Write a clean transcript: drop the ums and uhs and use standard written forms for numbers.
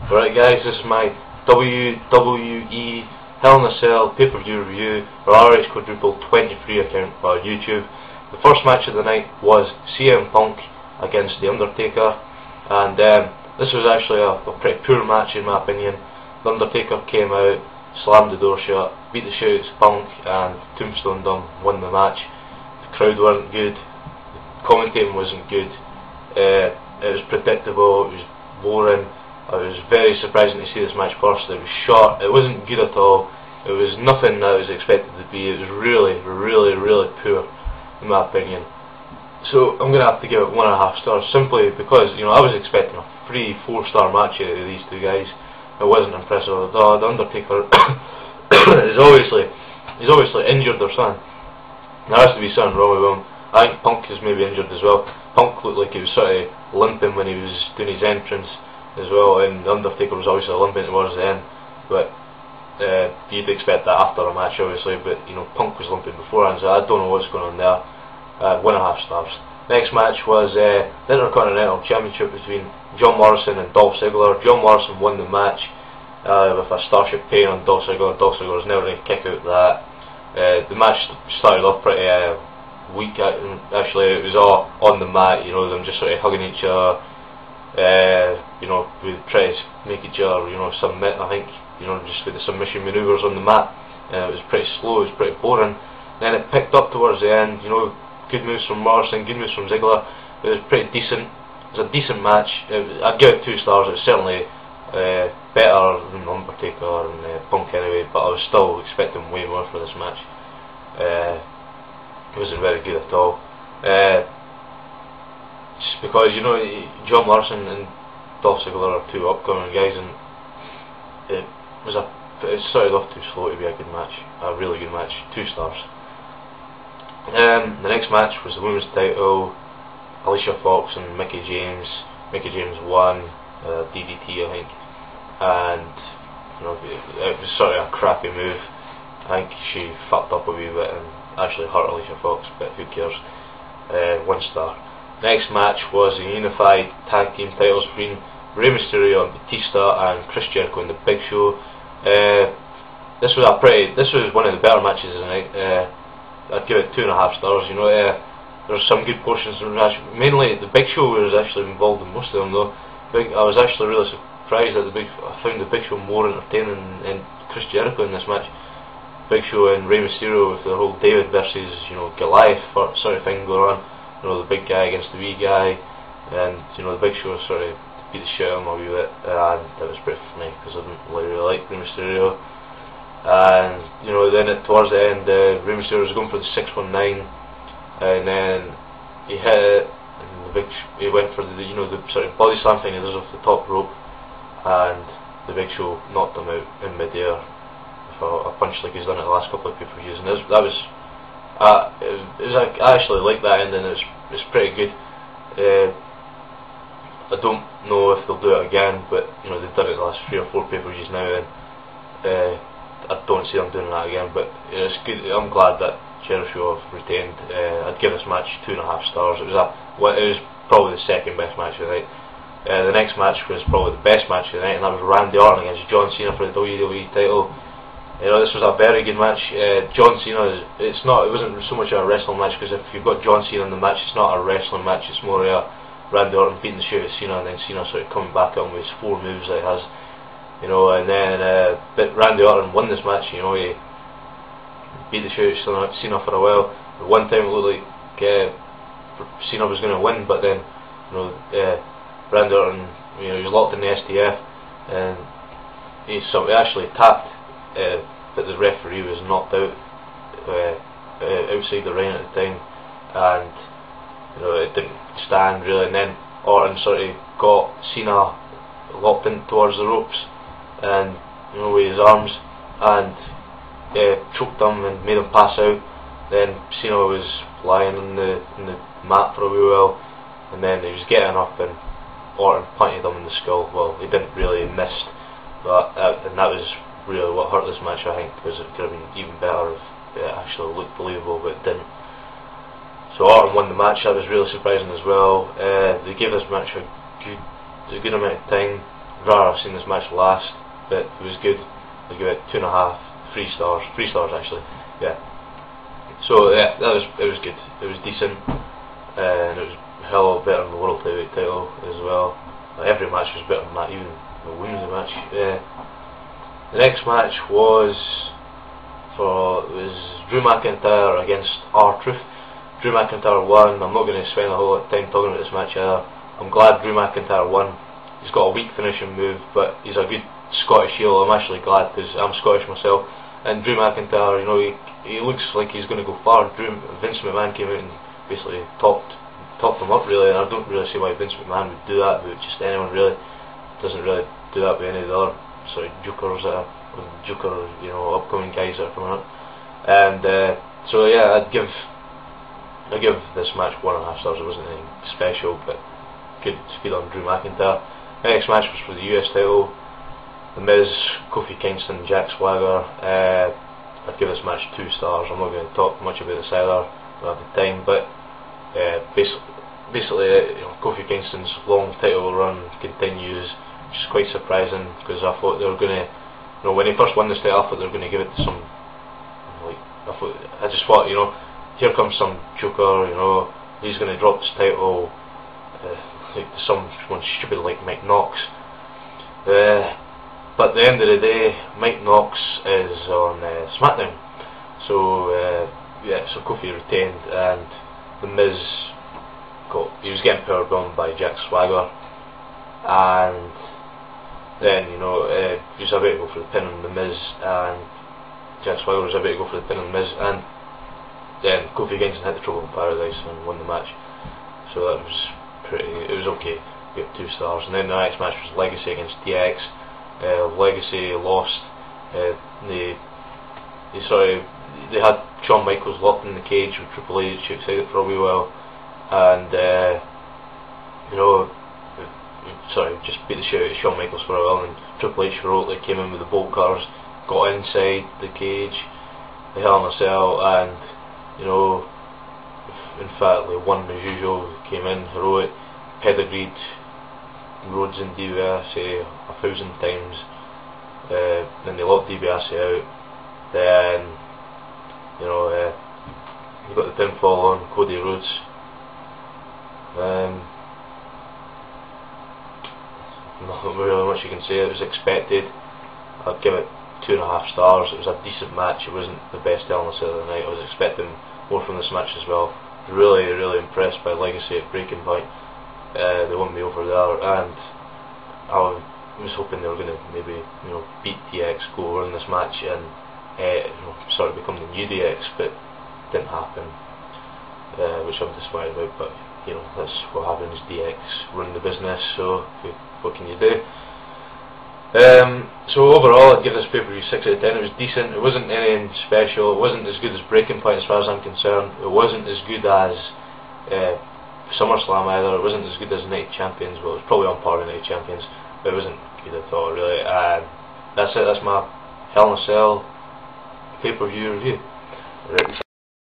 Alright guys, this is my WWE Hell in a Cell pay-per-view review for RH Quadruple 23 account on YouTube. The first match of the night was CM Punk against The Undertaker, and this was actually a pretty poor match in my opinion. The Undertaker came out, slammed the door shut, beat the shit out of Punk, and Tombstone won the match. The crowd weren't good, the commentating wasn't good, it was predictable, it was boring. I was very surprised to see this match first. It was short, it wasn't good at all, it was nothing that I was expected to be. It was really poor in my opinion. So I'm going to have to give it 1.5 stars, simply because, you know, I was expecting a 3-4 star match out of these two guys. It wasn't impressive at all. The Undertaker is obviously injured or something. There has to be something wrong with him. I think Punk is maybe injured as well. Punk looked like he was sort of limping when he was doing his entrance as well, and The Undertaker was obviously limping towards the end, but you'd expect that after a match obviously, but you know, Punk was limping beforehand, so I don't know what's going on there. 1.5 stars. Next match was the Intercontinental Championship between John Morrison and Dolph Ziggler. John Morrison won the match with a Starship Pain on Dolph Ziggler. Dolph Ziggler was never going to kick out of that. The match started off pretty weak, actually. It was all on the mat, you know, them just sort of hugging each other. You know, we try to make each other, you know, submit, I think, you know, just with the submission maneuvers on the mat. It was pretty slow, it was pretty boring. Then it picked up towards the end, you know, good moves from Morrison, good moves from Ziggler. It was pretty decent. It was a decent match. I'd give it 2 stars. It was certainly better than Undertaker and Punk anyway, but I was still expecting way more for this match. It wasn't very good at all. Just because, you know, John Morrison and Dolph Ziggler are two upcoming guys, and it started off too slow to be a good match, a really good match. 2 stars. The next match was the women's title, Alicia Fox and Mickie James. Mickie James won, DDT I think, and you know, it was sort of a crappy move. I think she fucked up a wee bit and actually hurt Alicia Fox, but who cares. 1 star. Next match was the unified tag team titles between Rey Mysterio and Batista and Chris Jericho and the Big Show. This was one of the better matches of the night. I'd give it 2.5 stars. You know, there's some good portions of the match. Mainly the Big Show was actually involved in most of them though. I was actually really surprised that I found the Big Show more entertaining than Chris Jericho in this match. Big Show and Rey Mysterio with the whole David versus, you know, Goliath sort of thing going on. You know, the big guy against the wee guy, and you know, the Big Show sort of beat the shit out of him a wee bit, and that was pretty funny because I didn't really like Rey Mysterio. And you know, then towards the end, Rey Mysterio was going for the 619, and then he hit it, and he went for the, you know, the sort of body slam thing he does off the top rope, and the Big Show knocked him out in mid-air with a punch like he's done it the last couple of pay-per-views, and I actually like that ending. It's pretty good. I don't know if they'll do it again, but you know, they've done it the last 3 or 4 pay-per-views now, and I don't see them doing that again. But it's good. I'm glad that Jericho have retained. I'd give this match 2.5 stars. It was probably the second best match of the night. The next match was probably the best match of the night, and that was Randy Orton against John Cena for the WWE title. You know, this was a very good match. John Cena, it wasn't so much a wrestling match, because if you've got John Cena in the match, it's not a wrestling match, it's more a Randy Orton beating the shit out of Cena, and then Cena sort of coming back at him with his 4 moves that he has. You know, and then but Randy Orton won this match. You know, he beat the shit out of Cena for a while. At one time it looked like Cena was going to win, but then, you know, Randy Orton, you know, he was locked in the STF, and he actually tapped. But the referee was knocked out outside the ring at the time, and you know, it didn't stand really. And then Orton sort of got Cena locked in towards the ropes, and you know, with his arms, and choked him and made him pass out. Then Cena was lying in the mat for a wee while, and then he was getting up, and Orton punted him in the skull. Well, he didn't really miss, but and that was really what hurt this match, I think, because it could have been even better if it actually looked believable, but it didn't. So Orton won the match. That was really surprising as well. They gave this match a good amount of time. rather have seen this match last, but it was good. I give it 2.5, 3 stars, 3 stars actually. Yeah. So yeah, it was good. It was decent, and it was a hell of a better than the World Heavyweight title as well. Every match was better than that, even the women's match. The next match was Drew McIntyre against R-Truth. Drew McIntyre won. I'm not going to spend a whole lot of time talking about this match either. I'm glad Drew McIntyre won. He's got a weak finishing move, but he's a good Scottish heel. I'm actually glad because I'm Scottish myself. And Drew McIntyre, you know, he looks like he's going to go far. Vince McMahon came out and basically topped him up really, and I don't really see why Vince McMahon would do that with just anyone really. Doesn't really do that with any of the other sort of jokers you know, upcoming guys that are coming up. And so yeah, I give this match 1.5 stars. It wasn't anything special, but good speed on Drew McIntyre. The next match was for the US title. The Miz, Kofi Kingston, Jack Swagger. I'd give this match 2 stars. I'm not going to talk much about this either. Don't have the time, but basically, you know, Kofi Kingston's long title run continues, which is quite surprising because I thought they were going to, you know, when he first won this title, I thought they were going to give it to some, like, I just thought, you know, here comes some joker, you know, he's going to drop this title, like someone stupid like Mike Knox. But at the end of the day, Mike Knox is on SmackDown, so yeah, so Kofi retained, and the Miz he was getting powerbombed by Jack Swagger, and then, you know, he was about to go for the pin on the Miz, and Jack Swagger was about to go for the pin on the Miz, and then Kofi Kingston hit the Trouble in Paradise and won the match. So that was it was okay. We got 2 stars. And then the next match was Legacy against DX. Legacy lost. They had Shawn Michaels locked in the cage with Triple H outside it for a wee while, and you know, just beat the shit out of Shawn Michaels for a while, and Triple H heroically came in with the bolt cutters, got inside the cage, the Hell in a Cell, and, you know, emphatically won as usual. Came in heroic, pedigreed Rhodes and DiBiase 1,000 times. Then they locked DiBiase out. Then, you know, you got the pinfall on Cody Rhodes. Not really much you can say. It was expected. I'd give it 2.5 stars. It was a decent match. It wasn't the best element of the night. I was expecting more from this match as well. Really impressed by Legacy at Breaking Point. They won me over there, and I was hoping they were going to maybe, you know, beat DX, go over in this match, and you know, sort of become the new DX, but it didn't happen, which I'm disappointed about. But you know, that's what happens. DX run the business, so what can you do? So overall, I'd give this pay-per-view 6 out of 10. It was decent. It wasn't anything special. It wasn't as good as Breaking Point as far as I'm concerned. It wasn't as good as SummerSlam either. It wasn't as good as Night of Champions. Well, it was probably on par with Night of Champions, but it wasn't good at all really. That's it. That's my Hell in a Cell pay-per-view review. Right.